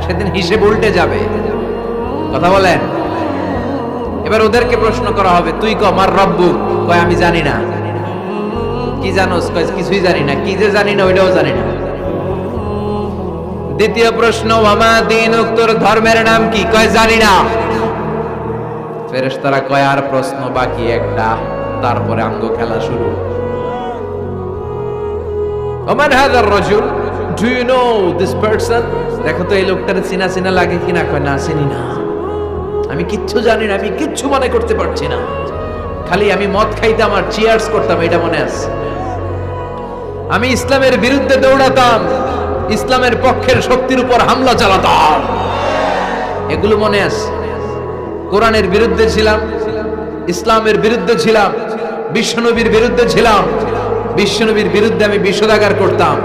সেদিন হিসেব উল্টে যাবে। কথা বলেন। এবার ওদেরকে প্রশ্ন করা হবে, তুই ক মার রব্বুক, কয় আমি জানি না। কি জানোস? কয় কিছুই জানি না। কি যে জানি না ওইটাও জানি না। দ্বিতীয় প্রশ্ন, ওয়ামা দীনুক, তোর ধর্মের নাম কি? কয় জানি না। ফেরেশতারা কয় আর প্রশ্ন বাকি একটা, তারপরে আঙ্গ খেলা শুরু। ওমান হাযার রাজুল, do you know this person? দেখো তো এই লোকটার চিনা চিনা লাগে কিনা। কয় না, চিনি না, আমি কিচ্ছু জানি না, আমি কিচ্ছু মনে করতে পারছি না, খালি আমি মদ খাইতাম আর চিয়ার্স করতাম, এটা মনে আছে। আমি ইসলামের বিরুদ্ধে দৌড়াতাম, ইসলামের পক্ষের শক্তির উপর হামলা চালাতাম, এগুলো মনে আছে। কোরআনের বিরুদ্ধে ছিলাম, ইসলামের বিরুদ্ধে ছিলাম, বিশ্বনবীর বিরুদ্ধে ছিলাম, বিশ্বনবীর বিরুদ্ধে আমি বিষোদাগার করতাম।